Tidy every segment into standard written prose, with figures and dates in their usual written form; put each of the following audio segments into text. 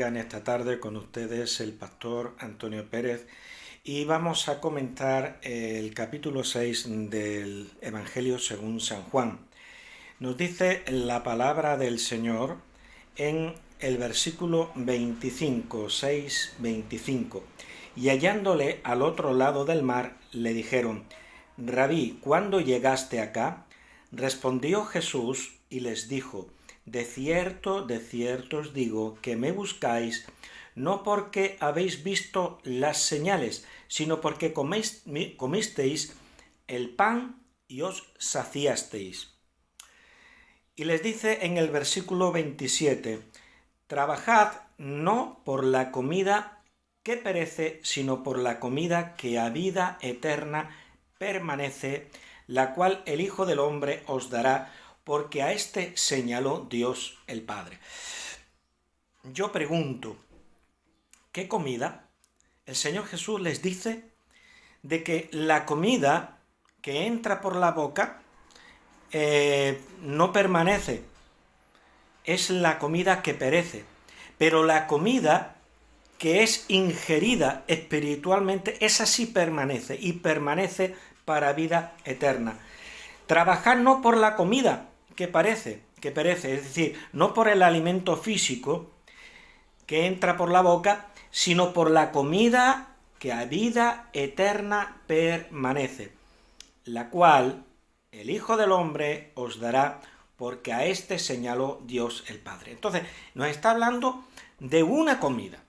bendiga en esta tarde con ustedes el pastor Antonio Pérez y vamos a comentar el capítulo 6 del Evangelio según San Juan. Nos dice la palabra del Señor en el versículo 25, 6, 25. Y hallándole al otro lado del mar, le dijeron: Rabí, ¿cuándo llegaste acá? Respondió Jesús y les dijo: de cierto os digo que me buscáis, no porque habéis visto las señales, sino porque comisteis el pan y os saciasteis. Y les dice en el versículo 27, trabajad no por la comida que perece, sino por la comida que a vida eterna permanece, la cual el Hijo del Hombre os dará, porque a éste señaló Dios el Padre. Yo pregunto, ¿qué comida? El Señor Jesús les dice de que la comida que entra por la boca no permanece, es la comida que perece, pero la comida que es ingerida espiritualmente, esa sí permanece, y permanece para vida eterna. Trabajar no por la comida que perece, es decir, no por el alimento físico que entra por la boca, sino por la comida que a vida eterna permanece, la cual el Hijo del Hombre os dará, porque a éste señaló Dios el Padre. Entonces, nos está hablando de una comida.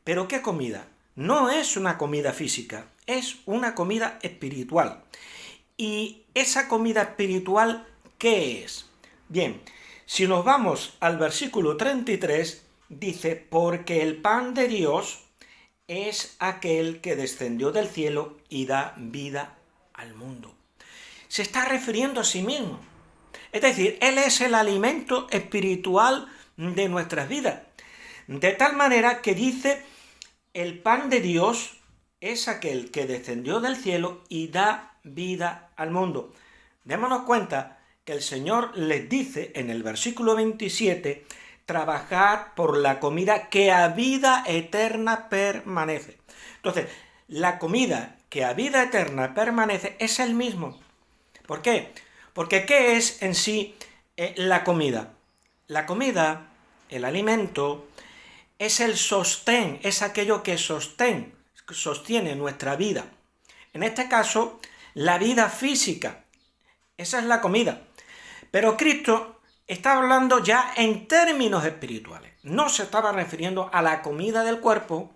¿Pero qué comida? No es una comida física, es una comida espiritual. ¿Y esa comida espiritual qué es? Bien, si nos vamos al versículo 33, dice: porque el pan de Dios es aquel que descendió del cielo y da vida al mundo. Se está refiriendo a sí mismo. Es decir, Él es el alimento espiritual de nuestras vidas. De tal manera que dice: el pan de Dios es aquel que descendió del cielo y da vida al mundo. Démonos cuenta que el Señor les dice en el versículo 27, trabajad por la comida que a vida eterna permanece. Entonces, la comida que a vida eterna permanece es el mismo. ¿Por qué? Porque ¿qué es en sí la comida? La comida, el alimento, es el sostén, es aquello que sostiene nuestra vida. En este caso, la vida física. Esa es la comida. Pero Cristo está hablando ya en términos espirituales. No se estaba refiriendo a la comida del cuerpo,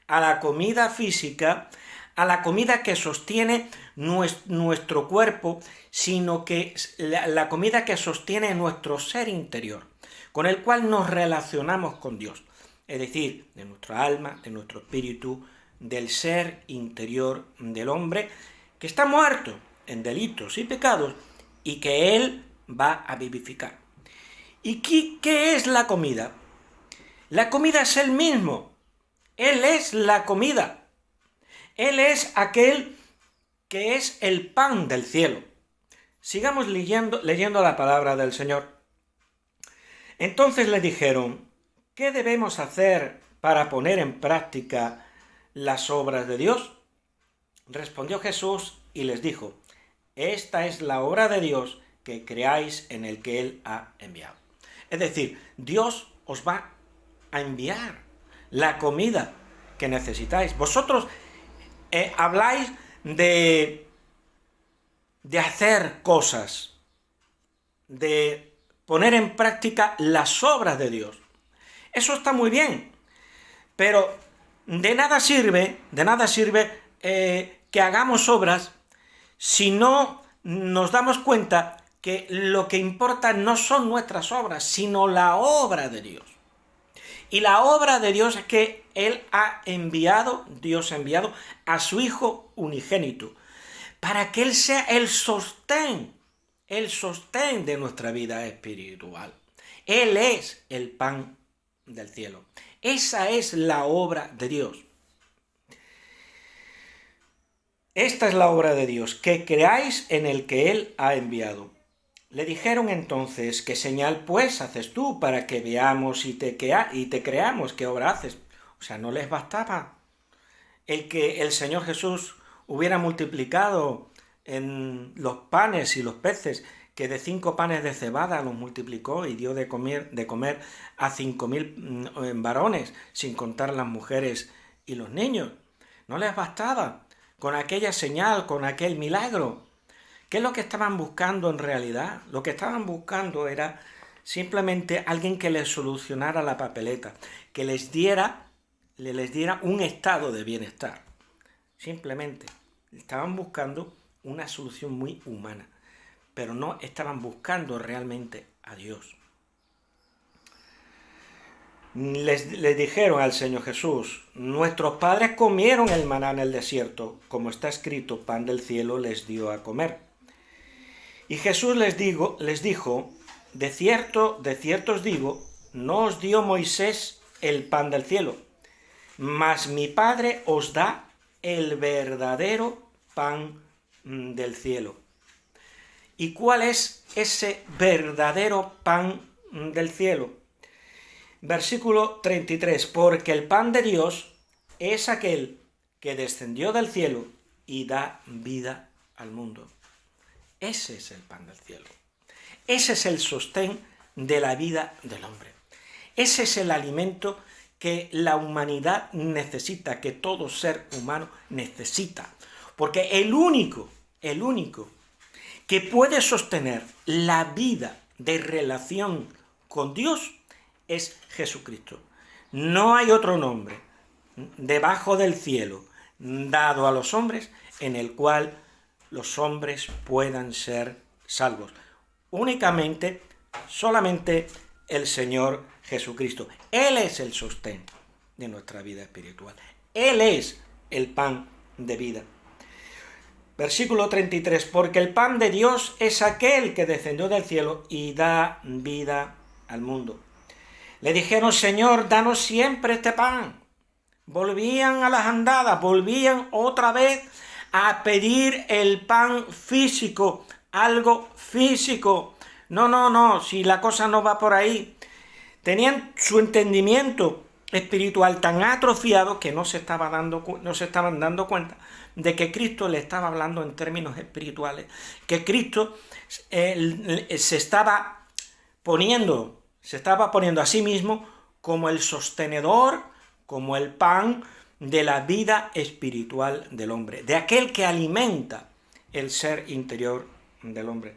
a la comida física, a la comida que sostiene nuestro cuerpo, sino que la comida que sostiene nuestro ser interior, con el cual nos relacionamos con Dios. Es decir, de nuestra alma, de nuestro espíritu, del ser interior del hombre, que está muerto en delitos y pecados y que Él va a vivificar. ¿Y qué es la comida? La comida es Él mismo. Él es la comida. Él es aquel que es el pan del cielo. Sigamos leyendo la palabra del Señor. Entonces le dijeron: ¿qué debemos hacer para poner en práctica las obras de Dios? Respondió Jesús y les dijo: esta es la obra de Dios, que creáis en el que Él ha enviado. Es decir, Dios os va a enviar la comida que necesitáis. Vosotros habláis de hacer cosas, de poner en práctica las obras de Dios. Eso está muy bien, pero de nada sirve que hagamos obras si no nos damos cuenta que lo que importa no son nuestras obras, sino la obra de Dios. Y la obra de Dios es que Él ha enviado, Dios ha enviado a su Hijo unigénito, para que Él sea el sostén de nuestra vida espiritual. Él es el pan del cielo. Esa es la obra de Dios. Esta es la obra de Dios, que creáis en el que Él ha enviado. Le dijeron entonces: ¿qué señal pues haces tú para que veamos y te creamos? ¿Qué obra haces? O sea, no les bastaba el que el Señor Jesús hubiera multiplicado en los panes y los peces, que de 5 panes de cebada los multiplicó y dio de comer a 5.000 varones, sin contar las mujeres y los niños. No les bastaba con aquella señal, con aquel milagro. ¿Qué es lo que estaban buscando en realidad? Lo que estaban buscando era simplemente alguien que les solucionara la papeleta, que les diera un estado de bienestar. Simplemente estaban buscando una solución muy humana, pero no estaban buscando realmente a Dios. Les dijeron al Señor Jesús: nuestros padres comieron el maná en el desierto, como está escrito, pan del cielo les dio a comer. Y Jesús les dijo: de cierto os digo, no os dio Moisés el pan del cielo, mas mi Padre os da el verdadero pan del cielo. ¿Y cuál es ese verdadero pan del cielo? Versículo 33, porque el pan de Dios es aquel que descendió del cielo y da vida al mundo. Ese es el pan del cielo. Ese es el sostén de la vida del hombre. Ese es el alimento que la humanidad necesita, que todo ser humano necesita. Porque el único que puede sostener la vida de relación con Dios es Jesucristo. No hay otro nombre debajo del cielo dado a los hombres en el cual los hombres puedan ser salvos. Únicamente, solamente el Señor Jesucristo. Él es el sostén de nuestra vida espiritual. Él es el pan de vida. Versículo 33, porque el pan de Dios es aquel que descendió del cielo y da vida al mundo. Le dijeron: Señor, danos siempre este pan. Volvían a las andadas, volvían otra vez a pedir el pan físico, algo físico. No, si la cosa no va por ahí. Tenían su entendimiento espiritual tan atrofiado que no se estaban dando cuenta de que Cristo le estaba hablando en términos espirituales, que Cristo se estaba poniendo a sí mismo como el sostenedor, como el pan de la vida espiritual del hombre, de aquel que alimenta el ser interior del hombre.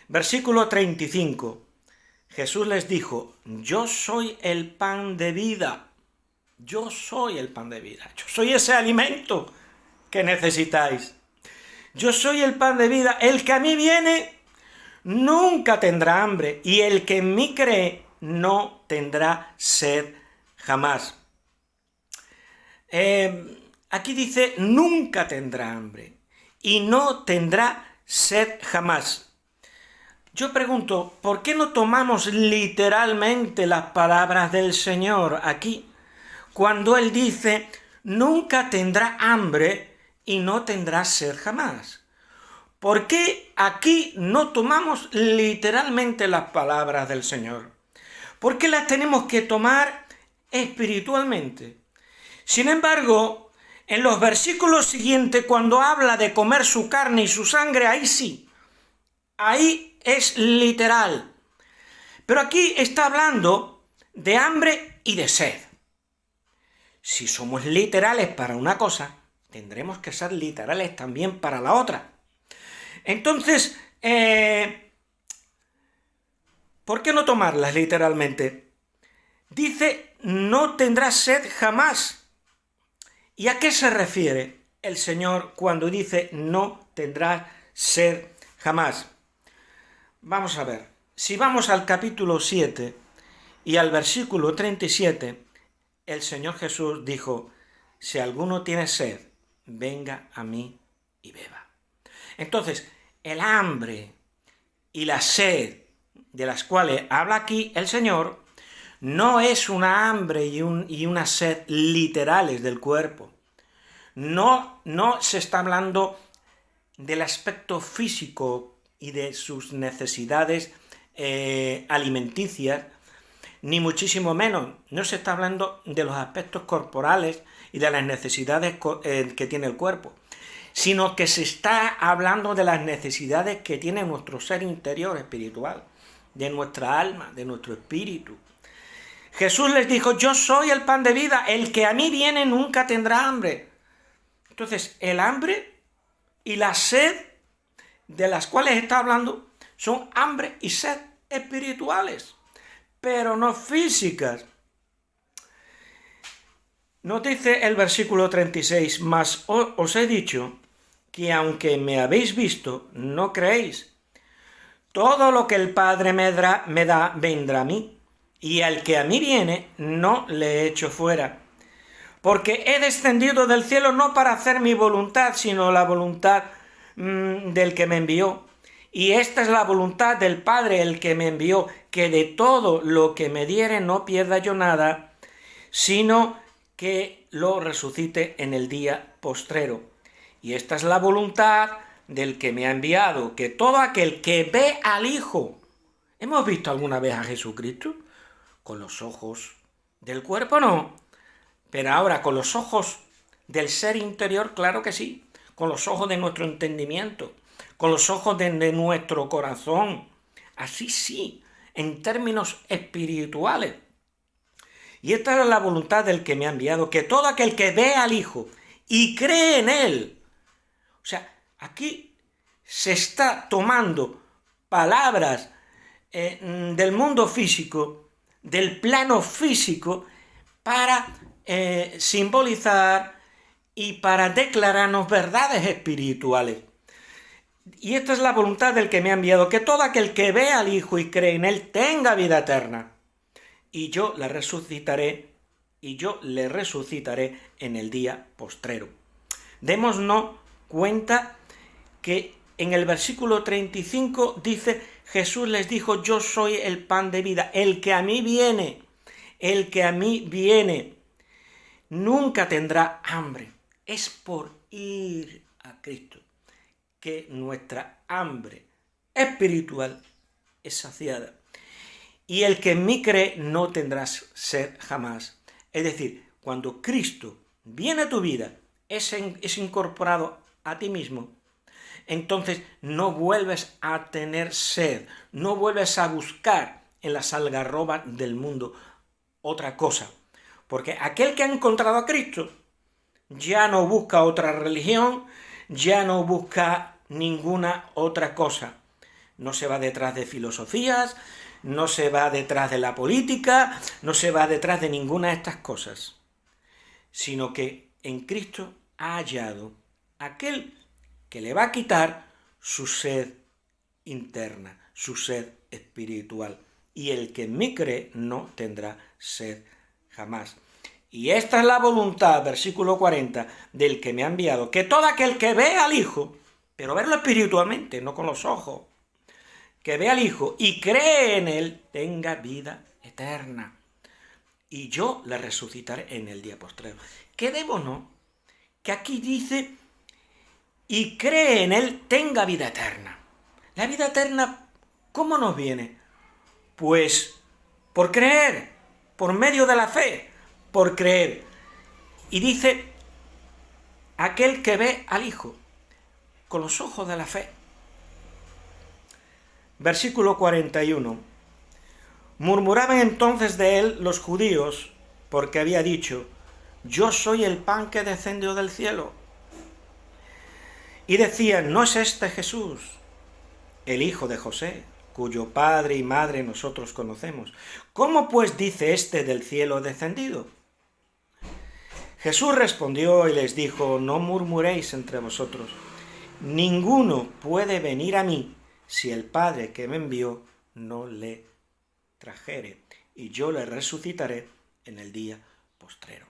Versículo 35. Jesús les dijo: yo soy el pan de vida. Yo soy el pan de vida. Yo soy ese alimento que necesitáis. Yo soy el pan de vida. El que a mí viene nunca tendrá hambre, y el que en mí cree no tendrá sed jamás. Aquí dice: nunca tendrá hambre y no tendrá sed jamás. Yo pregunto, ¿por qué no tomamos literalmente las palabras del Señor aquí? Cuando Él dice: nunca tendrá hambre y no tendrá sed jamás. ¿Por qué aquí no tomamos literalmente las palabras del Señor? ¿Por qué las tenemos que tomar espiritualmente? Sin embargo, en los versículos siguientes, cuando habla de comer su carne y su sangre, ahí sí, ahí es literal. Pero aquí está hablando de hambre y de sed. Si somos literales para una cosa, tendremos que ser literales también para la otra. Entonces, ¿por qué no tomarlas literalmente? Dice: no tendrás sed jamás. ¿Y a qué se refiere el Señor cuando dice: no tendrás sed jamás? Vamos a ver. Si vamos al capítulo 7 y al versículo 37, el Señor Jesús dijo: si alguno tiene sed, venga a mí y beba. Entonces, el hambre y la sed de las cuales habla aquí el Señor no es una hambre y una sed literales del cuerpo. No se está hablando del aspecto físico y de sus necesidades alimenticias, ni muchísimo menos. No se está hablando de los aspectos corporales y de las necesidades que tiene el cuerpo, sino que se está hablando de las necesidades que tiene nuestro ser interior espiritual, de nuestra alma, de nuestro espíritu. Jesús les dijo: yo soy el pan de vida, el que a mí viene nunca tendrá hambre. Entonces, el hambre y la sed de las cuales está hablando son hambre y sed espirituales, pero no físicas. Nos dice el versículo 36, mas os he dicho que aunque me habéis visto, no creéis. Todo lo que el Padre me da vendrá a mí, y al que a mí viene, no le echo fuera. Porque he descendido del cielo no para hacer mi voluntad, sino la voluntad del que me envió. Y esta es la voluntad del Padre, el que me envió, que de todo lo que me diere no pierda yo nada, sino que lo resucite en el día postrero. Y esta es la voluntad del que me ha enviado, que todo aquel que ve al Hijo... ¿Hemos visto alguna vez a Jesucristo? Con los ojos del cuerpo no, pero ahora con los ojos del ser interior, claro que sí, con los ojos de nuestro entendimiento, con los ojos de nuestro corazón, así sí, en términos espirituales. Y esta es la voluntad del que me ha enviado, que todo aquel que ve al Hijo y cree en Él. O sea, aquí se está tomando palabras del mundo físico, del plano físico, para simbolizar y para declararnos verdades espirituales. Y esta es la voluntad del que me ha enviado, que todo aquel que ve al Hijo y cree en Él tenga vida eterna. Y yo le resucitaré en el día postrero. Démonos cuenta que en el versículo 35 dice: Jesús les dijo: yo soy el pan de vida, el que a mí viene nunca tendrá hambre. Es por ir a Cristo que nuestra hambre espiritual es saciada. Y el que en mí cree no tendrá sed jamás. Es decir, cuando Cristo viene a tu vida, es incorporado a ti mismo, entonces no vuelves a tener sed, no vuelves a buscar en las algarrobas del mundo otra cosa. Porque aquel que ha encontrado a Cristo ya no busca otra religión, ya no busca ninguna otra cosa. No se va detrás de filosofías, no se va detrás de la política, no se va detrás de ninguna de estas cosas, sino que en Cristo ha hallado aquel que le va a quitar su sed interna, su sed espiritual. Y el que en mí cree no tendrá sed jamás. Y esta es la voluntad, versículo 40, del que me ha enviado, que todo aquel que ve al Hijo, pero verlo espiritualmente, no con los ojos, que ve al Hijo y cree en Él, tenga vida eterna. Y yo le resucitaré en el día postrero. Quedémonos que aquí dice: y cree en Él, tenga vida eterna. La vida eterna, ¿cómo nos viene? Pues por creer, por medio de la fe, por creer. Y dice: aquel que ve al Hijo con los ojos de la fe. Versículo 41. Murmuraban entonces de él los judíos, porque había dicho: yo soy el pan que descendió del cielo. Y decían: ¿no es este Jesús, el hijo de José, cuyo padre y madre nosotros conocemos? ¿Cómo pues dice este del cielo descendido? Jesús respondió y les dijo: no murmuréis entre vosotros. Ninguno puede venir a mí si el Padre que me envió no le trajere, y yo le resucitaré en el día postrero.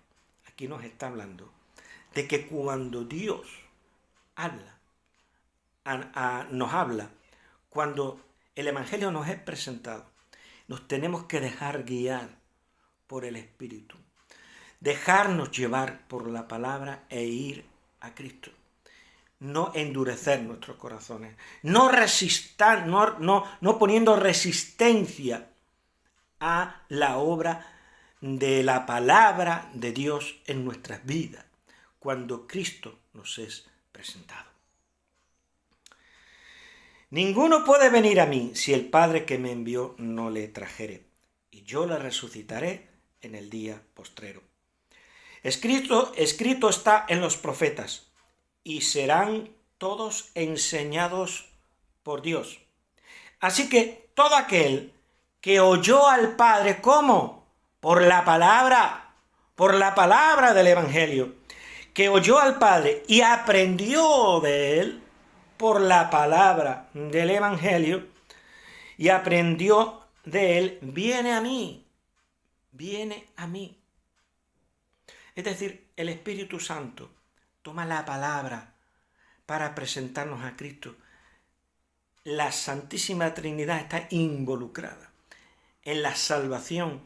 Aquí nos está hablando de que cuando Dios nos habla, cuando el Evangelio nos es presentado, nos tenemos que dejar guiar por el Espíritu, dejarnos llevar por la palabra e ir a Cristo. no endurecer nuestros corazones, no poniendo resistencia a la obra de la palabra de Dios en nuestras vidas, cuando Cristo nos es presentado. Ninguno puede venir a mí si el Padre que me envió no le trajere, y yo le resucitaré en el día postrero. Escrito está en los profetas, y serán todos enseñados por Dios. Así que todo aquel que oyó al Padre, ¿cómo? Por la palabra del Evangelio, que oyó al Padre y aprendió de él por la palabra del Evangelio, y aprendió de él, viene a mí. Es decir, el Espíritu Santo toma la palabra para presentarnos a Cristo. La Santísima Trinidad está involucrada en la salvación,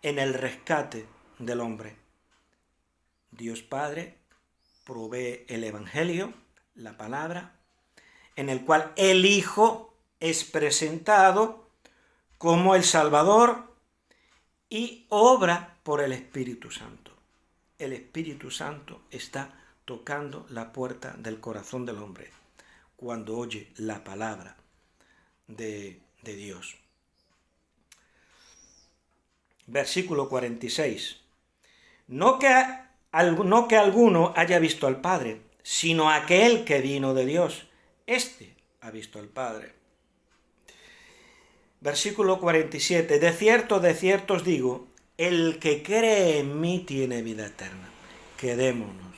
en el rescate del hombre. Dios Padre provee el Evangelio, la palabra, en el cual el Hijo es presentado como el Salvador y obra por el Espíritu Santo. El Espíritu Santo está tocando la puerta del corazón del hombre cuando oye la palabra de Dios. Versículo 46. No que alguno haya visto al Padre, sino aquel que vino de Dios. Este ha visto al Padre. Versículo 47. De cierto os digo, el que cree en mí tiene vida eterna. Quedémonos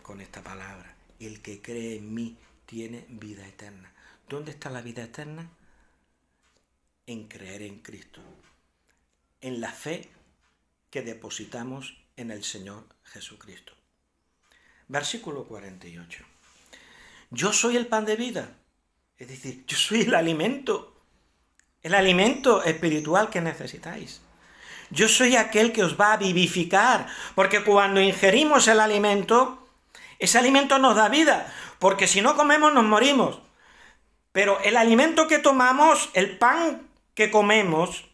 con esta palabra. El que cree en mí tiene vida eterna. ¿Dónde está la vida eterna? En creer en Cristo. En la fe que depositamos en el Señor Jesucristo. Versículo 48. Yo soy el pan de vida. Es decir, yo soy el alimento espiritual que necesitáis. Yo soy aquel que os va a vivificar, porque cuando ingerimos el alimento, ese alimento nos da vida, porque si no comemos nos morimos. Pero el alimento que tomamos, el pan que comemos,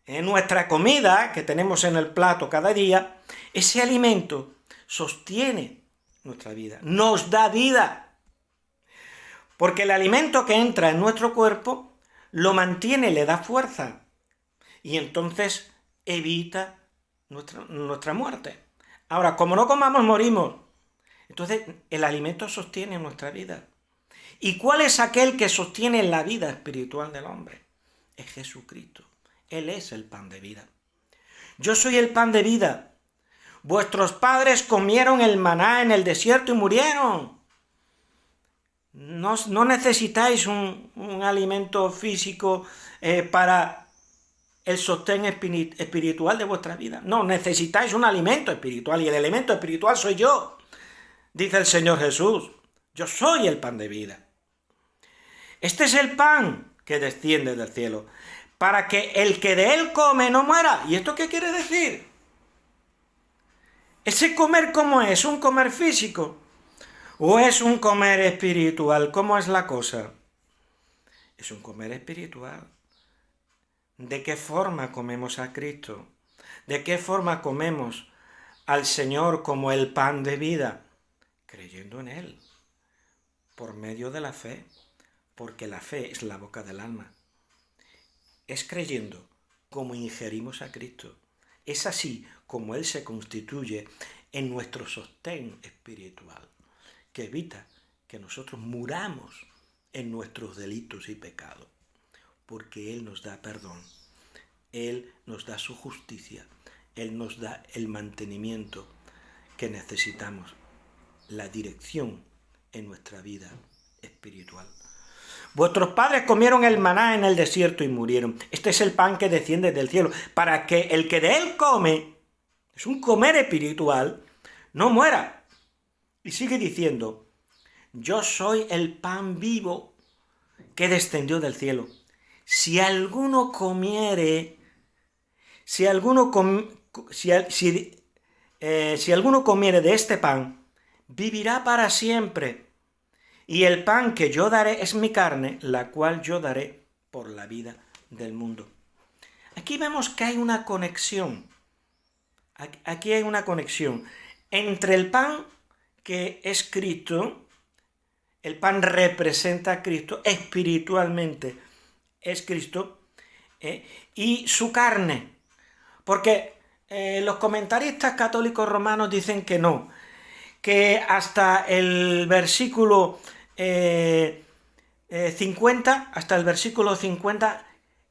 en nuestra comida que tenemos en el plato cada día, ese alimento sostiene nuestra vida, nos da vida. Porque el alimento que entra en nuestro cuerpo lo mantiene, le da fuerza. Y entonces evita nuestra muerte. Ahora, como no comamos, morimos. Entonces, el alimento sostiene nuestra vida. ¿Y cuál es aquel que sostiene la vida espiritual del hombre? Es Jesucristo. Él es el pan de vida. Yo soy el pan de vida. Vuestros padres comieron el maná en el desierto y murieron. No necesitáis un alimento físico para el sostén espiritual de vuestra vida. No, necesitáis un alimento espiritual, y el alimento espiritual soy yo, dice el Señor Jesús. Yo soy el pan de vida. Este es el pan que desciende del cielo, para que el que de él come no muera. ¿Y esto qué quiere decir? ¿Ese comer cómo es? ¿Un comer físico? ¿O es un comer espiritual? ¿Cómo es la cosa? Es un comer espiritual. ¿De qué forma comemos a Cristo? ¿De qué forma comemos al Señor como el pan de vida? Creyendo en Él, por medio de la fe, porque la fe es la boca del alma. Es creyendo como ingerimos a Cristo. Es así como Él se constituye en nuestro sostén espiritual, que evita que nosotros muramos en nuestros delitos y pecados, porque Él nos da perdón, Él nos da su justicia, Él nos da el mantenimiento que necesitamos, la dirección en nuestra vida espiritual. Vuestros padres comieron el maná en el desierto y murieron. Este es el pan que desciende del cielo, para que el que de él come, es un comer espiritual, no muera. Y sigue diciendo, yo soy el pan vivo que descendió del cielo. Si alguno comiere de este pan, vivirá para siempre. Y el pan que yo daré es mi carne, la cual yo daré por la vida del mundo. Aquí vemos que hay una conexión. Aquí hay una conexión entre el pan que es Cristo. El pan representa a Cristo, espiritualmente es Cristo, y su carne. Porque los comentaristas católicos romanos dicen que no, que hasta el versículo 50,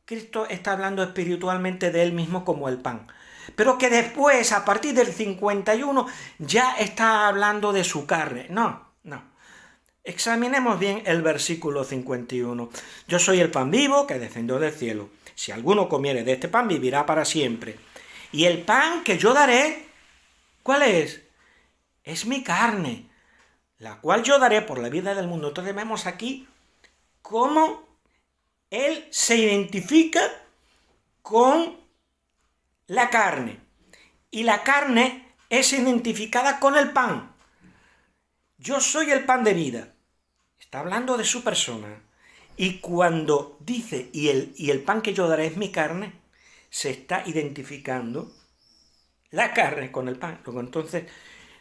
Cristo está hablando espiritualmente de él mismo como el pan. Pero que después, a partir del 51, ya está hablando de su carne. No. Examinemos bien el versículo 51. Yo soy el pan vivo que descendió del cielo. Si alguno comiere de este pan, vivirá para siempre. Y el pan que yo daré, ¿cuál es? Es mi carne, la cual yo daré por la vida del mundo. Entonces vemos aquí cómo él se identifica con la carne. Y la carne es identificada con el pan. Yo soy el pan de vida. Está hablando de su persona. Y cuando dice, y el pan que yo daré es mi carne, se está identificando la carne con el pan. Luego, entonces,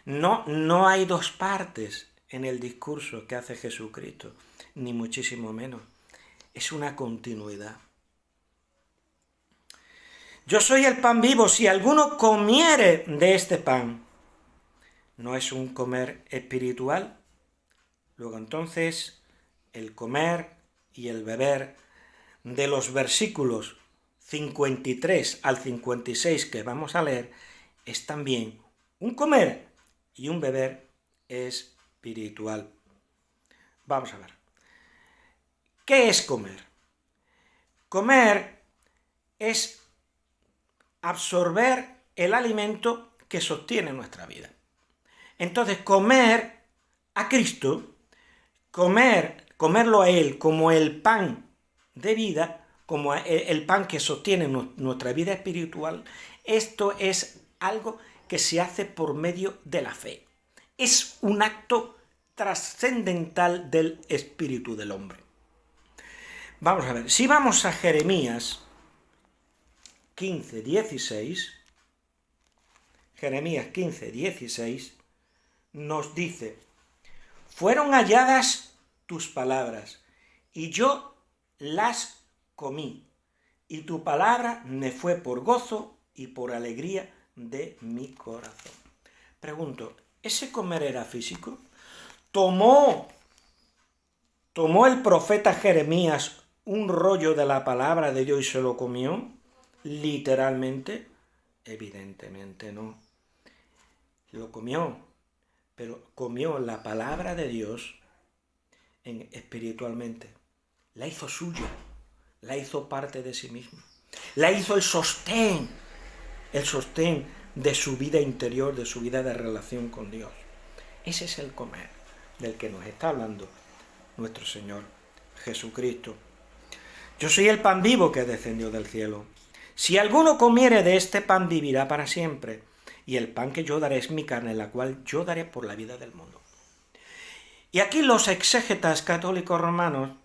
no hay dos partes en el discurso que hace Jesucristo, ni muchísimo menos. Es una continuidad. Yo soy el pan vivo. Si alguno comiere de este pan, no es un comer espiritual. Luego entonces el comer y el beber de los versículos 53 al 56 que vamos a leer es también un comer y un beber espiritual. Vamos a ver. ¿Qué es comer? Comer es absorber el alimento que sostiene nuestra vida. Entonces, comer a Cristo, comerlo a Él como el pan de vida, como el pan que sostiene nuestra vida espiritual, esto es algo que se hace por medio de la fe. Es un acto trascendental del espíritu del hombre. Vamos a ver, si vamos a Jeremías 15:16, Jeremías 15:16, nos dice: fueron halladas tus palabras, y yo las comí, y tu palabra me fue por gozo y por alegría de mi corazón. Pregunto, ¿ese comer era físico? ¿Tomó el profeta Jeremías un rollo de la palabra de Dios y se lo comió? ¿Literalmente? Evidentemente no. Lo comió, pero comió la palabra de Dios espiritualmente. La hizo suya, la hizo parte de sí mismo. La hizo el sostén de su vida interior, de su vida de relación con Dios. Ese es el comer del que nos está hablando nuestro Señor Jesucristo. Yo soy el pan vivo que descendió del cielo. Si alguno comiere de este pan, vivirá para siempre. Y el pan que yo daré es mi carne, la cual yo daré por la vida del mundo. Y aquí los exégetas católicos romanos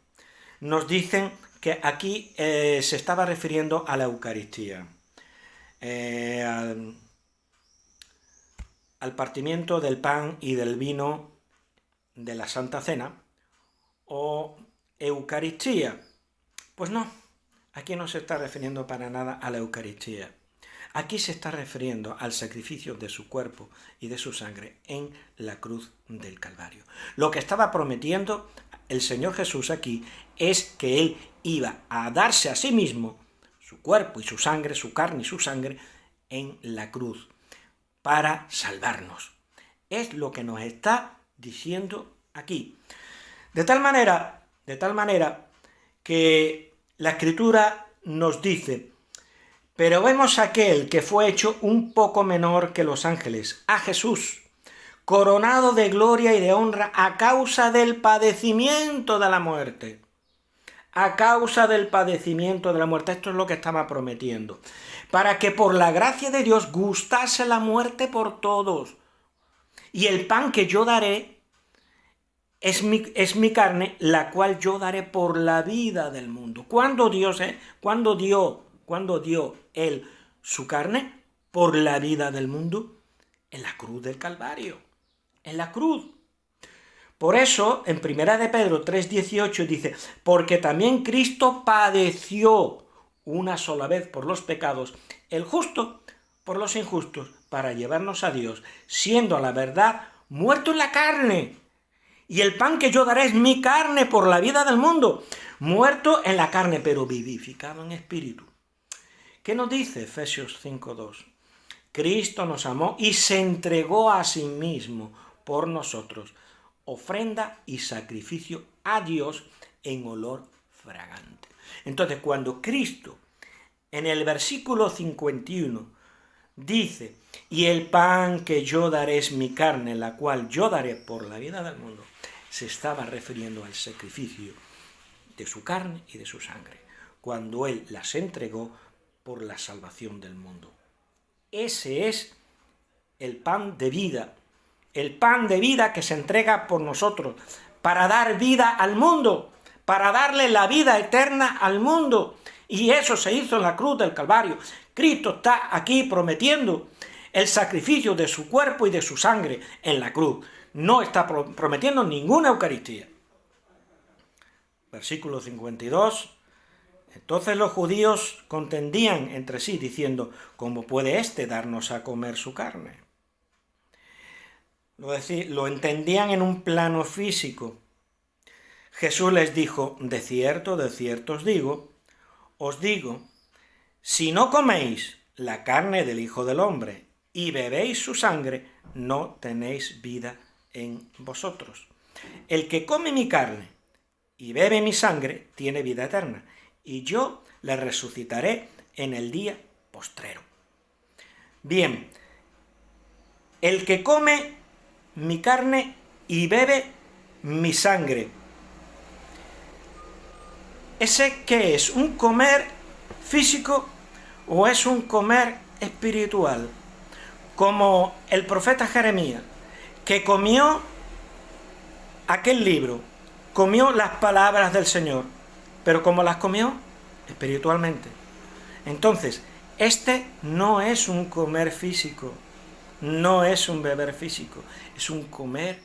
nos dicen que aquí se estaba refiriendo a la Eucaristía, al partimiento del pan y del vino de la Santa Cena, o Eucaristía. Pues no, aquí no se está refiriendo para nada a la Eucaristía. Aquí se está refiriendo al sacrificio de su cuerpo y de su sangre en la cruz del Calvario. Lo que estaba prometiendo el Señor Jesús aquí es que Él iba a darse a sí mismo su cuerpo y su sangre, su carne y su sangre en la cruz para salvarnos. Es lo que nos está diciendo aquí. De tal manera que la Escritura nos dice: pero vemos a aquel que fue hecho un poco menor que los ángeles, a Jesús, coronado de gloria y de honra a causa del padecimiento de la muerte. A causa del padecimiento de la muerte. Esto es lo que estaba prometiendo. Para que por la gracia de Dios gustase la muerte por todos. Y el pan que yo daré es mi carne, la cual yo daré por la vida del mundo. ¿Cuándo dio Él su carne? Por la vida del mundo. En la cruz del Calvario. En la cruz. Por eso, en 1 de Pedro 3:18 dice, porque también Cristo padeció una sola vez por los pecados, el justo por los injustos, para llevarnos a Dios, siendo a la verdad muerto en la carne. Y el pan que yo daré es mi carne por la vida del mundo, muerto en la carne, pero vivificado en espíritu. ¿Qué nos dice Efesios 5:2? Cristo nos amó y se entregó a sí mismo por nosotros, ofrenda y sacrificio a Dios en olor fragante. Entonces, cuando Cristo, en el versículo 51, dice, y el pan que yo daré es mi carne, la cual yo daré por la vida del mundo, se estaba refiriendo al sacrificio de su carne y de su sangre, cuando Él las entregó por la salvación del mundo. Ese es el pan de vida que se entrega por nosotros, para dar vida al mundo, para darle la vida eterna al mundo. Y eso se hizo en la cruz del Calvario. Cristo está aquí prometiendo el sacrificio de su cuerpo y de su sangre en la cruz. No está prometiendo ninguna Eucaristía. Versículo 52. Entonces los judíos contendían entre sí, diciendo, ¿cómo puede éste darnos a comer su carne? Lo entendían en un plano físico. Jesús les dijo, de cierto os digo, si no coméis la carne del Hijo del Hombre y bebéis su sangre, no tenéis vida en vosotros. El que come mi carne y bebe mi sangre tiene vida eterna, y yo le resucitaré en el día postrero. Bien, el que come mi carne y bebe mi sangre, ¿ese qué es? ¿Un comer físico o es un comer espiritual? Como el profeta Jeremías, que comió aquel libro, comió las palabras del Señor, pero ¿cómo las comió? Espiritualmente. Entonces, este no es un comer físico, no es un beber físico, es un comer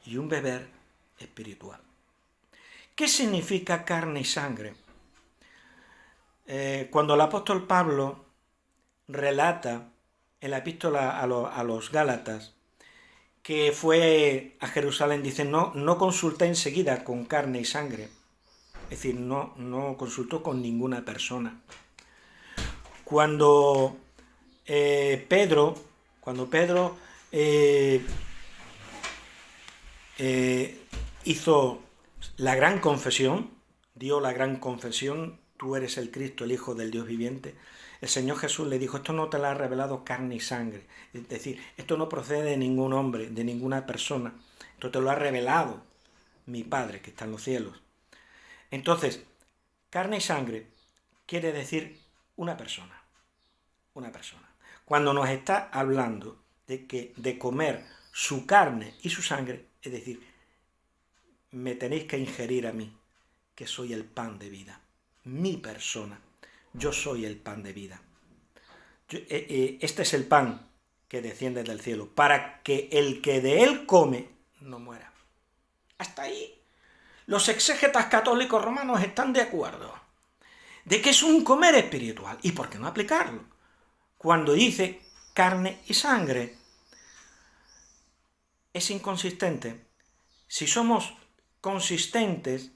y un beber espiritual. ¿Qué significa carne y sangre? Cuando el apóstol Pablo relata en la epístola a los Gálatas que fue a Jerusalén, dice, no consulté enseguida con carne y sangre, es decir, no consultó con ninguna persona. Cuando Pedro hizo la gran confesión, dio la gran confesión, tú eres el Cristo, el Hijo del Dios viviente, el Señor Jesús le dijo, esto no te lo ha revelado carne y sangre, es decir, esto no procede de ningún hombre, de ninguna persona, esto te lo ha revelado mi Padre que está en los cielos. Entonces, carne y sangre quiere decir una persona. Cuando nos está hablando de comer su carne y su sangre, es decir, me tenéis que ingerir a mí, que soy el pan de vida, mi persona, yo soy el pan de vida. Este es el pan que desciende del cielo, para que el que de él come no muera. Hasta ahí los exégetas católicos romanos están de acuerdo de que es un comer espiritual. ¿Y por qué no aplicarlo? Cuando dice carne y sangre, es inconsistente. Si somos consistentes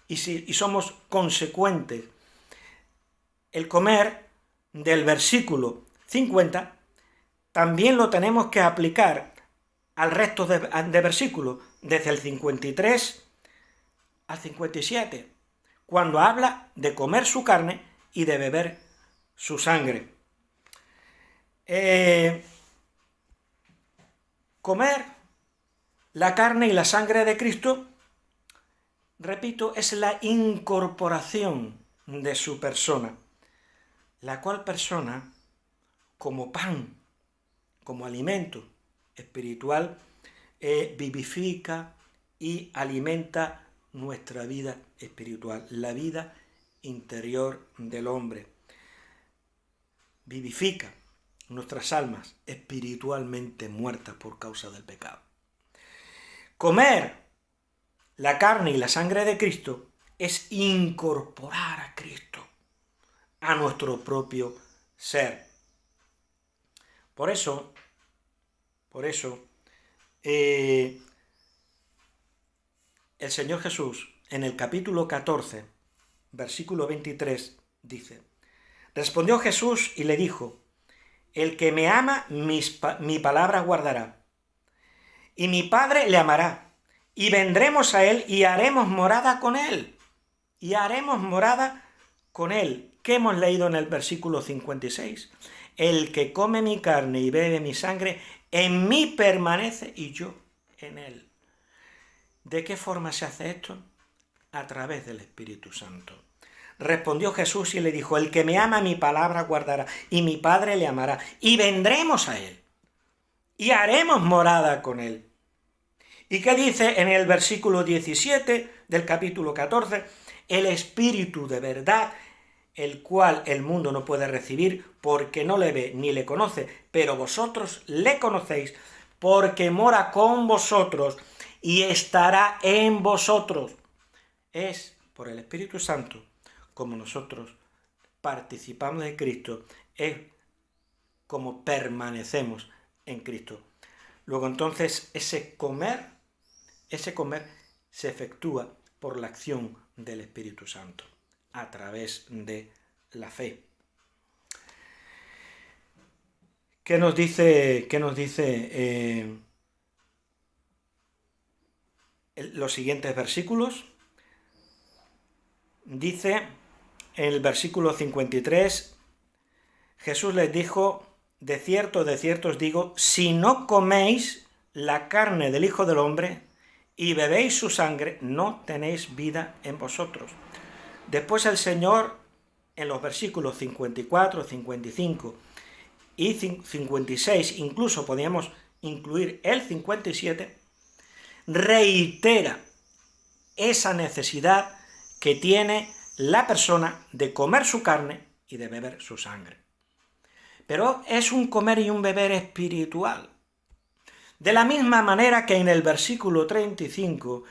y somos consecuentes, el comer del versículo 50 también lo tenemos que aplicar al resto de versículos, desde el 53 al 57, cuando habla de comer su carne y de beber su sangre. Comer la carne y la sangre de Cristo, repito, es la incorporación de su persona, la cual persona, como pan, como alimento espiritual, vivifica, y alimenta nuestra vida espiritual, la vida interior del hombre. Vivifica nuestras almas espiritualmente muertas por causa del pecado. Comer la carne y la sangre de Cristo es incorporar a Cristo a nuestro propio ser. Por eso, el Señor Jesús en el capítulo 14, versículo 23, dice: respondió Jesús y le dijo: el que me ama, mi palabra guardará, y mi Padre le amará, y vendremos a él y haremos morada con él. Y haremos morada con él. ¿Qué hemos leído en el versículo 56? El que come mi carne y bebe mi sangre, en mí permanece y yo en él. ¿De qué forma se hace esto? A través del Espíritu Santo. Respondió Jesús y le dijo: el que me ama, mi palabra guardará, y mi Padre le amará, y vendremos a él, y haremos morada con él. ¿Y qué dice en el versículo 17 del capítulo 14? El Espíritu de verdad, el cual el mundo no puede recibir porque no le ve ni le conoce, pero vosotros le conocéis porque mora con vosotros y estará en vosotros. Es por el Espíritu Santo como nosotros participamos de Cristo, es como permanecemos en Cristo. Luego entonces ese comer se efectúa por la acción del Espíritu Santo a través de la fe. ¿Qué nos dice los siguientes versículos? Dice en el versículo 53, Jesús les dijo: de cierto os digo, si no coméis la carne del Hijo del Hombre y bebéis su sangre, no tenéis vida en vosotros. Después el Señor, en los versículos 54, 55 y 56, incluso podríamos incluir el 57, reitera esa necesidad que tiene la persona de comer su carne y de beber su sangre. Pero es un comer y un beber espiritual. De la misma manera que en el versículo 35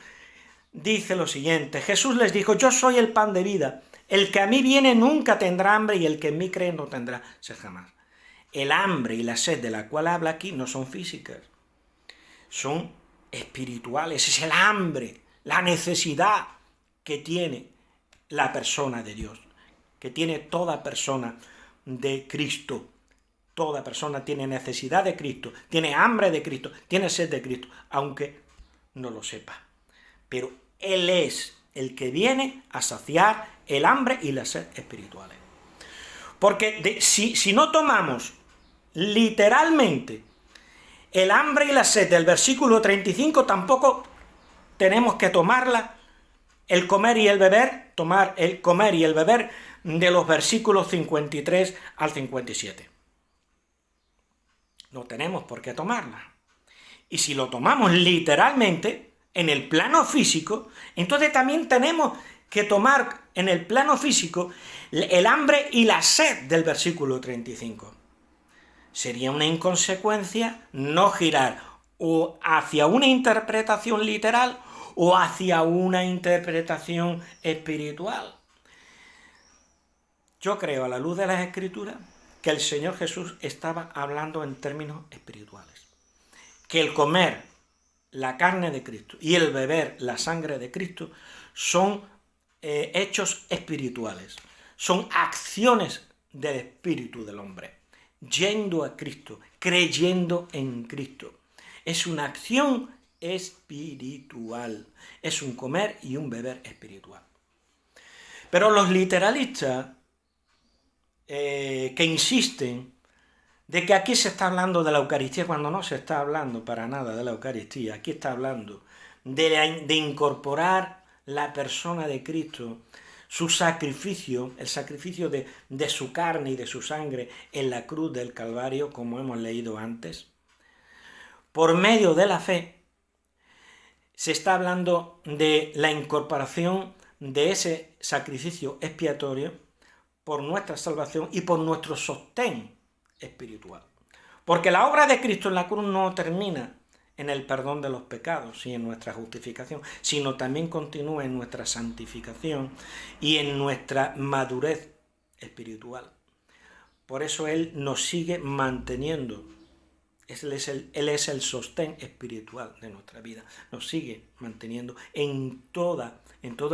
dice lo siguiente: Jesús les dijo: yo soy el pan de vida, el que a mí viene nunca tendrá hambre y el que en mí cree no tendrá sed jamás. El hambre y la sed de la cual habla aquí no son físicas, son espirituales. Es el hambre, la necesidad que tiene la persona de Dios, que tiene toda persona de Cristo. Toda persona tiene necesidad de Cristo, tiene hambre de Cristo, tiene sed de Cristo, aunque no lo sepa. Pero Él es el que viene a saciar el hambre y la sed espirituales. Porque si no tomamos literalmente el hambre y la sed del versículo 35, tampoco tenemos que tomarla, el comer y el beber, tomar el comer y el beber de los versículos 53 al 57. No tenemos por qué tomarla. Y si lo tomamos literalmente, en el plano físico, entonces también tenemos que tomar en el plano físico el hambre y la sed del versículo 35. Sería una inconsecuencia no girar o hacia una interpretación literal o hacia una interpretación espiritual. Yo creo, a la luz de las Escrituras, que el Señor Jesús estaba hablando en términos espirituales. Que el comer la carne de Cristo y el beber la sangre de Cristo son hechos espirituales, son acciones del espíritu del hombre, yendo a Cristo, creyendo en Cristo. Es una acción espiritual, es un comer y un beber espiritual. Pero los literalistas que insisten de que aquí se está hablando de la Eucaristía, cuando no se está hablando para nada de la Eucaristía, aquí está hablando de incorporar la persona de Cristo, su sacrificio, el sacrificio de su carne y de su sangre en la cruz del Calvario, como hemos leído antes. Por medio de la fe se está hablando de la incorporación de ese sacrificio expiatorio por nuestra salvación y por nuestro sostén espiritual. Porque la obra de Cristo en la cruz no termina en el perdón de los pecados y en nuestra justificación, sino también continúa en nuestra santificación y en nuestra madurez espiritual. Por eso Él nos sigue manteniendo. Él es el sostén espiritual de nuestra vida. Nos sigue manteniendo en todo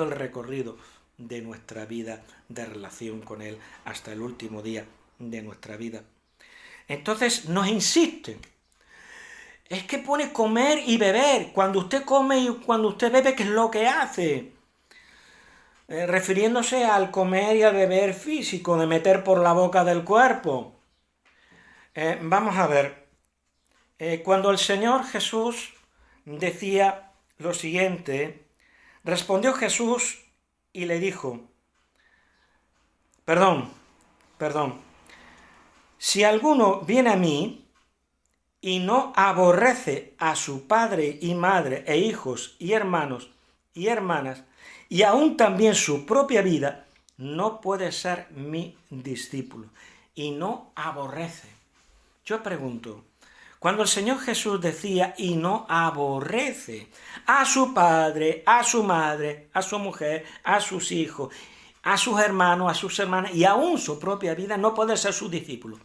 el recorrido de nuestra vida de relación con Él hasta el último día de nuestra vida. Entonces nos insiste. Es que pone comer y beber. Cuando usted come y cuando usted bebe, ¿qué es lo que hace? Refiriéndose al comer y al beber físico, de meter por la boca del cuerpo. Vamos a ver. Cuando el Señor Jesús decía lo siguiente, respondió Jesús y le dijo, perdón, si alguno viene a mí y no aborrece a su padre y madre e hijos y hermanos y hermanas, y aún también su propia vida, no puede ser mi discípulo. Y no aborrece. Yo pregunto, cuando el Señor Jesús decía y no aborrece a su padre, a su madre, a su mujer, a sus hijos, a sus hermanos, a sus hermanas, y aún su propia vida, no puede ser su discípulo.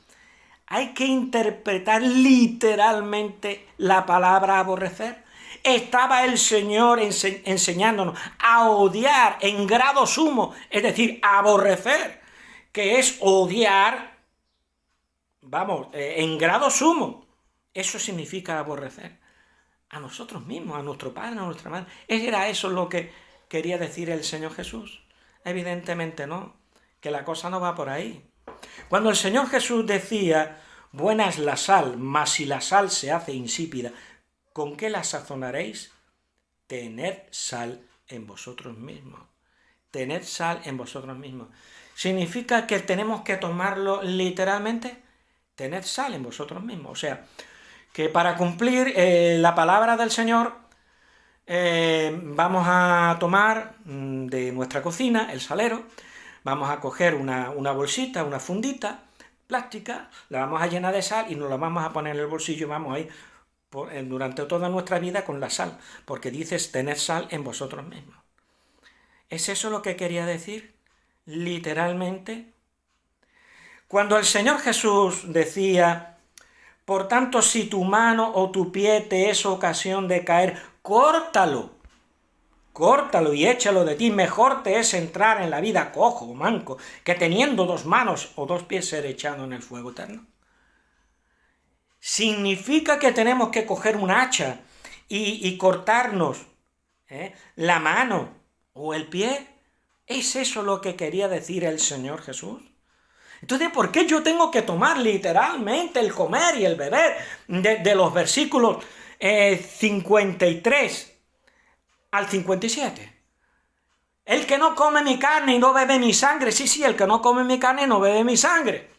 Hay que interpretar literalmente la palabra aborrecer. Estaba el Señor enseñándonos a odiar en grado sumo, es decir, aborrecer, que es odiar, en grado sumo. Eso significa aborrecer a nosotros mismos, a nuestro padre, a nuestra madre. ¿Era eso lo que quería decir el Señor Jesús? Evidentemente no, que la cosa no va por ahí. Cuando el Señor Jesús decía, buena es la sal, mas si la sal se hace insípida, ¿con qué la sazonaréis? Tened sal en vosotros mismos. Tened sal en vosotros mismos. ¿Significa que tenemos que tomarlo literalmente? Tened sal en vosotros mismos. O sea, que para cumplir la palabra del Señor, vamos a tomar de nuestra cocina, el salero, vamos a coger una bolsita, una fundita plástica, la vamos a llenar de sal y nos la vamos a poner en el bolsillo y vamos a ir durante toda nuestra vida con la sal, porque dices tener sal en vosotros mismos. ¿Es eso lo que quería decir? Literalmente. Cuando el Señor Jesús decía, por tanto, si tu mano o tu pie te es ocasión de caer, córtalo y échalo de ti. Mejor te es entrar en la vida cojo o manco, que teniendo 2 manos o 2 pies ser echado en el fuego eterno. ¿Significa que tenemos que coger un hacha y cortarnos la mano o el pie? ¿Es eso lo que quería decir el Señor Jesús? Entonces, ¿por qué yo tengo que tomar literalmente el comer y el beber de los versículos 53 al 57? El que no come mi carne y no bebe mi sangre. Sí, el que no come mi carne y no bebe mi sangre.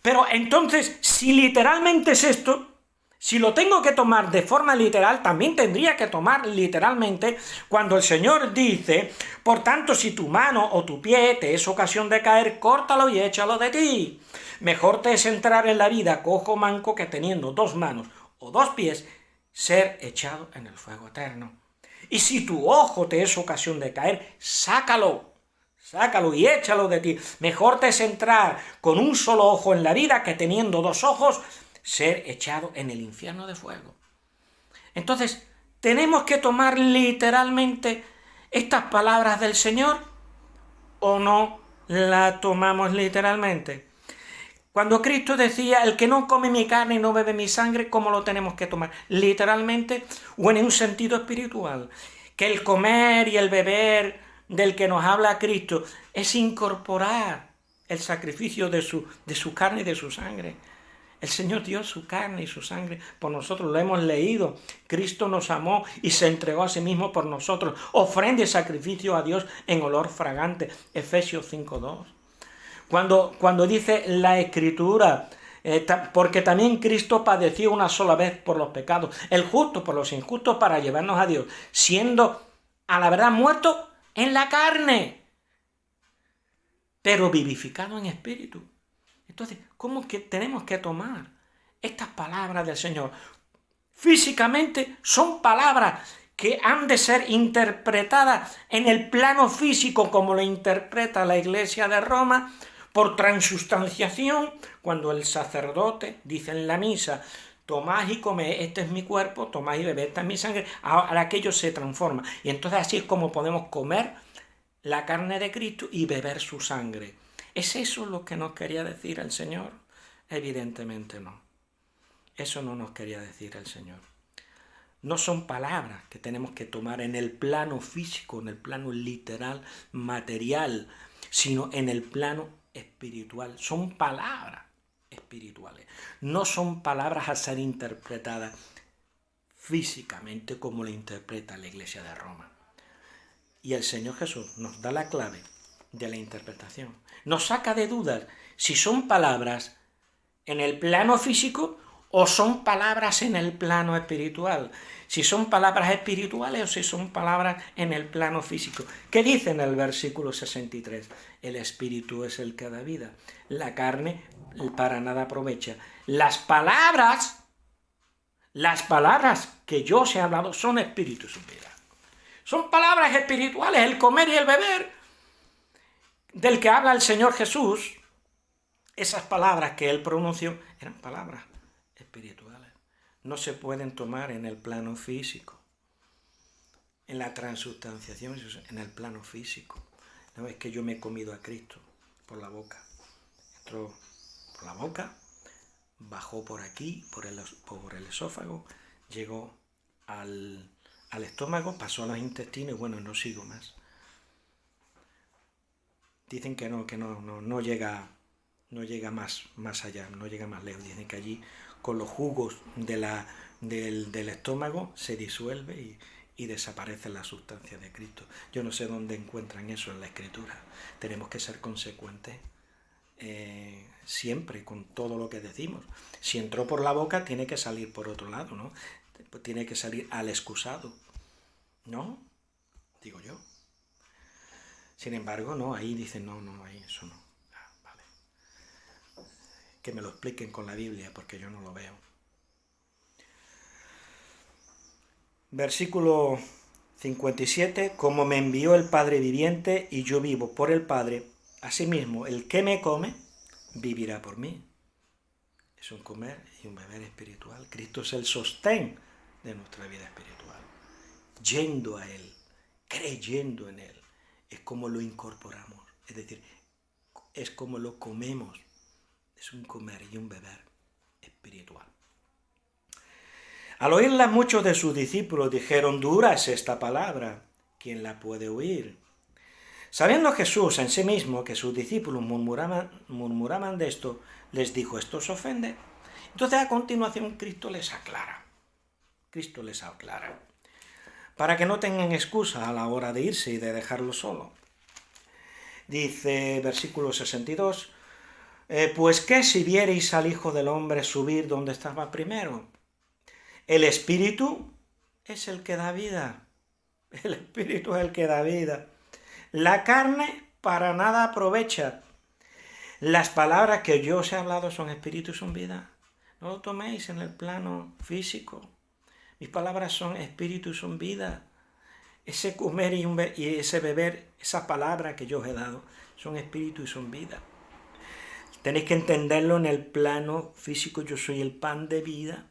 Pero entonces, si literalmente es esto, si lo tengo que tomar de forma literal, también tendría que tomar literalmente cuando el Señor dice, por tanto, si tu mano o tu pie te es ocasión de caer, córtalo y échalo de ti. Mejor te es entrar en la vida cojo o manco que teniendo 2 manos o 2 pies, ser echado en el fuego eterno. Y si tu ojo te es ocasión de caer, sácalo y échalo de ti. Mejor te es entrar con un solo ojo en la vida que teniendo 2 ojos, ser echado en el infierno de fuego. Entonces, ¿tenemos que tomar literalmente estas palabras del Señor o no la tomamos literalmente? Cuando Cristo decía, el que no come mi carne y no bebe mi sangre, ¿cómo lo tenemos que tomar? ¿Literalmente o en un sentido espiritual? Que el comer y el beber del que nos habla Cristo es incorporar el sacrificio de su carne y de su sangre. El Señor dio su carne y su sangre por nosotros, lo hemos leído. Cristo nos amó y se entregó a sí mismo por nosotros. Ofrenda y sacrificio a Dios en olor fragante. Efesios 5:2. Cuando dice la Escritura porque también Cristo padeció una sola vez por los pecados, el justo por los injustos, para llevarnos a Dios, siendo a la verdad muerto en la carne, pero vivificado en espíritu. Entonces, ¿cómo que tenemos que tomar estas palabras del Señor? Físicamente son palabras que han de ser interpretadas en el plano físico, como lo interpreta la Iglesia de Roma, por transustanciación, cuando el sacerdote dice en la misa: tomad y comed, este es mi cuerpo, tomad y bebed, esta es mi sangre. Ahora aquello se transforma. Y entonces así es como podemos comer la carne de Cristo y beber su sangre. ¿Es eso lo que nos quería decir el Señor? Evidentemente no. Eso no nos quería decir el Señor. No son palabras que tenemos que tomar en el plano físico, en el plano literal, material, sino en el plano espiritual. Son palabras espirituales. No son palabras a ser interpretadas físicamente como lo interpreta la Iglesia de Roma. Y el Señor Jesús nos da la clave de la interpretación. Nos saca de dudas si son palabras en el plano físico o son palabras en el plano espiritual. Si son palabras espirituales o si son palabras en el plano físico. ¿Qué dice en el versículo 63? El espíritu es el que da vida. La carne para nada aprovecha. Las palabras que yo os he hablado son espíritu y son vida. Son palabras espirituales, el comer y el beber, del que habla el Señor Jesús. Esas palabras que él pronunció eran palabras espirituales. No se pueden tomar en el plano físico, en la transustanciación, en el plano físico. No es que yo me he comido a Cristo por la boca. Entró por la boca, bajó por aquí, por el esófago, llegó al estómago, pasó a los intestinos y bueno, no sigo más. Dicen que no llega más allá, no llega más lejos. Dicen que allí con los jugos del estómago se disuelve y desaparece la sustancia de Cristo. Yo no sé dónde encuentran eso en la Escritura. Tenemos que ser consecuentes siempre con todo lo que decimos. Si entró por la boca, tiene que salir por otro lado, ¿no? Tiene que salir al excusado, ¿no? Digo yo. Sin embargo, no, ahí dicen, no, ahí eso no. Vale. Que me lo expliquen con la Biblia, porque yo no lo veo. Versículo 57, como me envió el Padre viviente y yo vivo por el Padre, asimismo el que me come vivirá por mí. Es un comer y un beber espiritual. Cristo es el sostén de nuestra vida espiritual. Yendo a Él, creyendo en Él, es como lo incorporamos, es decir, es como lo comemos. Es un comer y un beber espiritual. Al oírla, muchos de sus discípulos dijeron: dura es esta palabra, ¿quién la puede oír? Sabiendo Jesús en sí mismo que sus discípulos murmuraban de esto, les dijo: ¿esto os ofende? Entonces a continuación Cristo les aclara, para que no tengan excusa a la hora de irse y de dejarlo solo. Dice versículo 62, pues ¿qué si viereis al Hijo del Hombre subir donde estaba primero? El Espíritu es el que da vida. El Espíritu es el que da vida. La carne para nada aprovecha. Las palabras que yo os he hablado son espíritu y son vida. No lo toméis en el plano físico. Mis palabras son espíritu y son vida. Ese comer y ese beber, esa palabra que yo os he dado, son espíritu y son vida. Tenéis que entenderlo en el plano físico. Yo soy el pan de vida.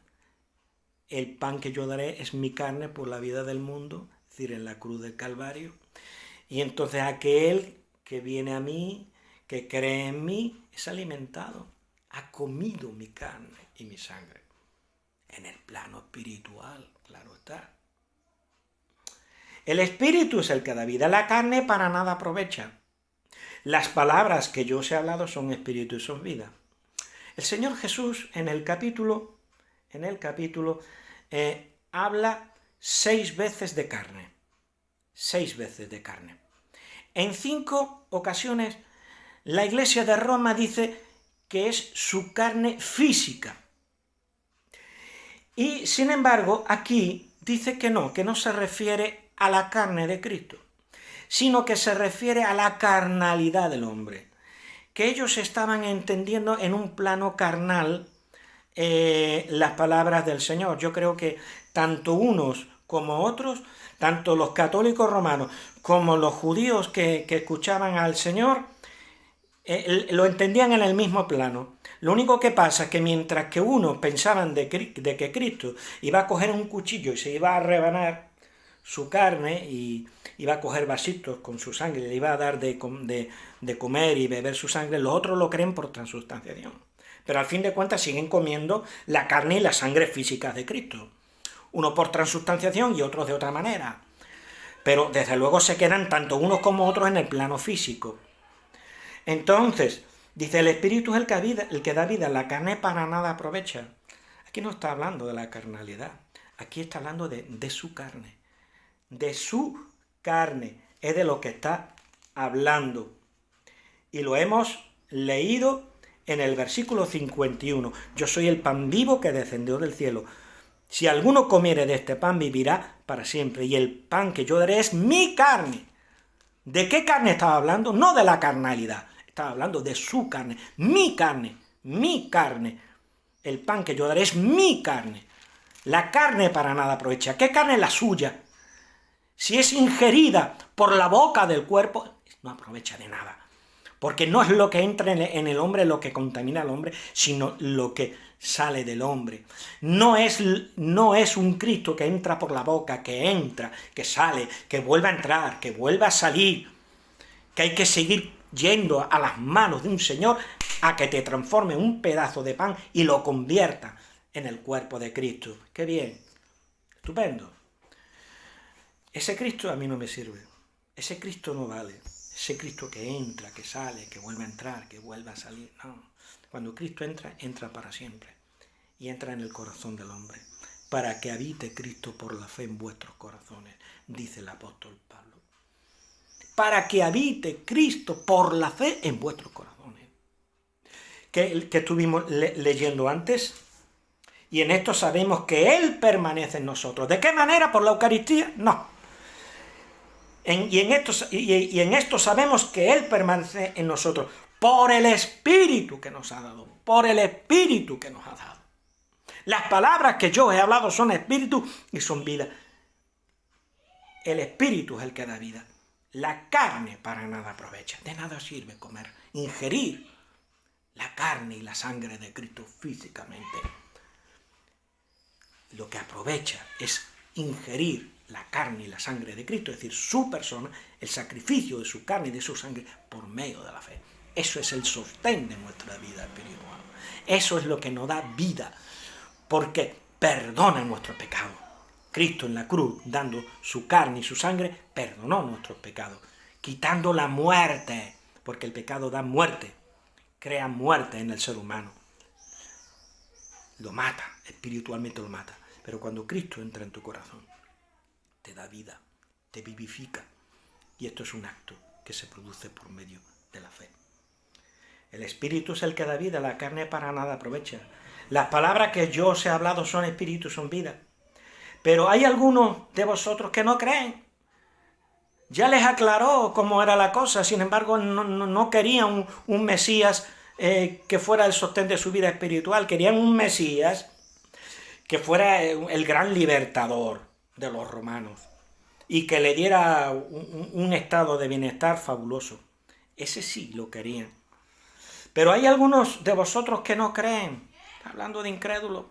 El pan que yo daré es mi carne por la vida del mundo, es decir, en la cruz del Calvario. Y entonces aquel que viene a mí, que cree en mí, es alimentado, ha comido mi carne y mi sangre. En el plano espiritual, claro está. El espíritu es el que da vida, la carne para nada aprovecha. Las palabras que yo os he hablado son espíritu y son vida. El Señor Jesús en el capítulo habla 6 veces de carne. 6 veces de carne. En 5 ocasiones la Iglesia de Roma dice que es su carne física. Y sin embargo, aquí dice que no se refiere a la carne de Cristo, sino que se refiere a la carnalidad del hombre, que ellos estaban entendiendo en un plano carnal las palabras del Señor. Yo creo que tanto unos como otros, tanto los católicos romanos como los judíos que escuchaban al Señor, lo entendían en el mismo plano. Lo único que pasa es que mientras que unos pensaban de que Cristo iba a coger un cuchillo y se iba a rebanar su carne y iba a coger vasitos con su sangre, le iba a dar de comer y beber su sangre, los otros lo creen por transustanciación. Pero al fin de cuentas siguen comiendo la carne y la sangre físicas de Cristo. Uno por transustanciación y otros de otra manera. Pero desde luego se quedan tanto unos como otros en el plano físico. Entonces, dice, el espíritu es el que da vida, la carne para nada aprovecha. Aquí no está hablando de la carnalidad, aquí está hablando de su carne. De su carne es de lo que está hablando. Y lo hemos leído en el versículo 51. Yo soy el pan vivo que descendió del cielo. Si alguno comiere de este pan, vivirá para siempre. Y el pan que yo daré es mi carne. ¿De qué carne estaba hablando? No de la carnalidad. Estaba hablando de su carne. Mi carne. Mi carne. El pan que yo daré es mi carne. La carne para nada aprovecha. ¿Qué carne es la suya? Si es ingerida por la boca del cuerpo, no aprovecha de nada. Porque no es lo que entra en el hombre lo que contamina al hombre, sino lo que sale del hombre. No es un Cristo que entra por la boca, que entra, que sale, que vuelve a entrar, que vuelve a salir, que hay que seguir yendo a las manos de un Señor a que te transforme un pedazo de pan y lo convierta en el cuerpo de Cristo. ¡Qué bien! Estupendo. Ese Cristo a mí no me sirve. Ese Cristo no vale. Ese Cristo que entra, que sale, que vuelve a entrar, que vuelve a salir. No. Cuando Cristo entra, entra para siempre. Y entra en el corazón del hombre. Para que habite Cristo por la fe en vuestros corazones, dice el apóstol Pablo. Para que habite Cristo por la fe en vuestros corazones. Que estuvimos leyendo antes. Y en esto sabemos que Él permanece en nosotros. ¿De qué manera? ¿Por la Eucaristía? No. Y en esto sabemos que Él permanece en nosotros por el Espíritu que nos ha dado. Por el Espíritu que nos ha dado. Las palabras que yo he hablado son Espíritu y son vida. El Espíritu es el que da vida. La carne para nada aprovecha. De nada sirve comer, ingerir la carne y la sangre de Cristo físicamente. Lo que aprovecha es ingerir la carne y la sangre de Cristo, es decir, su persona, el sacrificio de su carne y de su sangre por medio de la fe. Eso es el sostén de nuestra vida espiritual. Eso es lo que nos da vida, porque perdona nuestros pecados. Cristo en la cruz, dando su carne y su sangre, perdonó nuestros pecados, quitando la muerte, porque el pecado da muerte, crea muerte en el ser humano. Lo mata, espiritualmente lo mata. Pero cuando Cristo entra en tu corazón, te da vida, te vivifica. Y esto es un acto que se produce por medio de la fe. El Espíritu es el que da vida, la carne para nada aprovecha. Las palabras que yo os he hablado son Espíritu, son vida. Pero hay algunos de vosotros que no creen. Ya les aclaró cómo era la cosa, sin embargo no querían un Mesías que fuera el sostén de su vida espiritual, querían un Mesías que fuera el gran libertador de los romanos y que le diera un estado de bienestar fabuloso. Ese sí lo querían. Pero hay algunos de vosotros que no creen, hablando de incrédulos,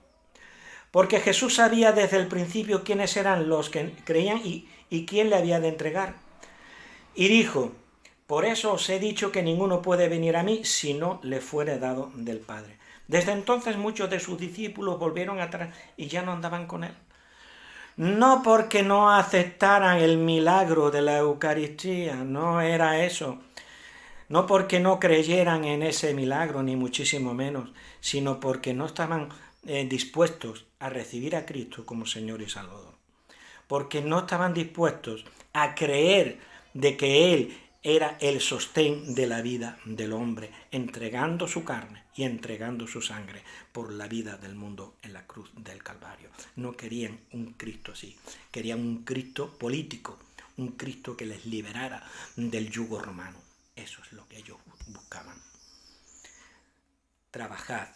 porque Jesús sabía desde el principio quiénes eran los que creían y quién le había de entregar. Y dijo, por eso os he dicho que ninguno puede venir a mí si no le fuere dado del Padre. Desde entonces muchos de sus discípulos volvieron atrás y ya no andaban con él. No porque no aceptaran el milagro de la Eucaristía, no era eso. No porque no creyeran en ese milagro, ni muchísimo menos, sino porque no estaban dispuestos a recibir a Cristo como Señor y Salvador. Porque no estaban dispuestos a creer de que Él era el sostén de la vida del hombre, entregando su carne y entregando su sangre por la vida del mundo en la cruz del Calvario. No querían un Cristo así, querían un Cristo político, un Cristo que les liberara del yugo romano. Eso es lo que ellos buscaban. Trabajad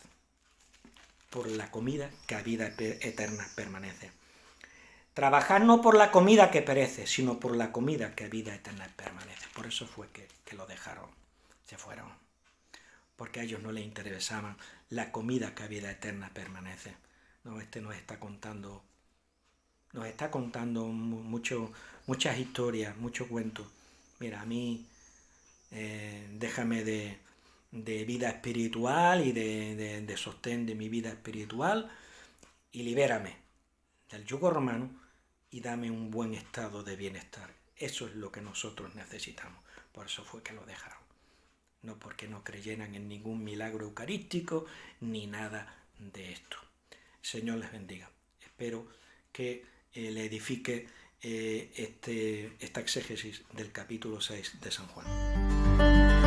por la comida que a vida eterna permanece. Trabajad no por la comida que perece, sino por la comida que a vida eterna permanece. Por eso fue que lo dejaron, se fueron. Porque a ellos no les interesaba la comida que a vida eterna permanece. No, nos está contando muchas historias, muchos cuentos. Mira, a mí déjame de vida espiritual y de sostén de mi vida espiritual y libérame del yugo romano y dame un buen estado de bienestar. Eso es lo que nosotros necesitamos. Por eso fue que lo dejaron. No porque no creyeran en ningún milagro eucarístico ni nada de esto. El Señor les bendiga. Espero que le edifique esta exégesis del capítulo 6 de San Juan.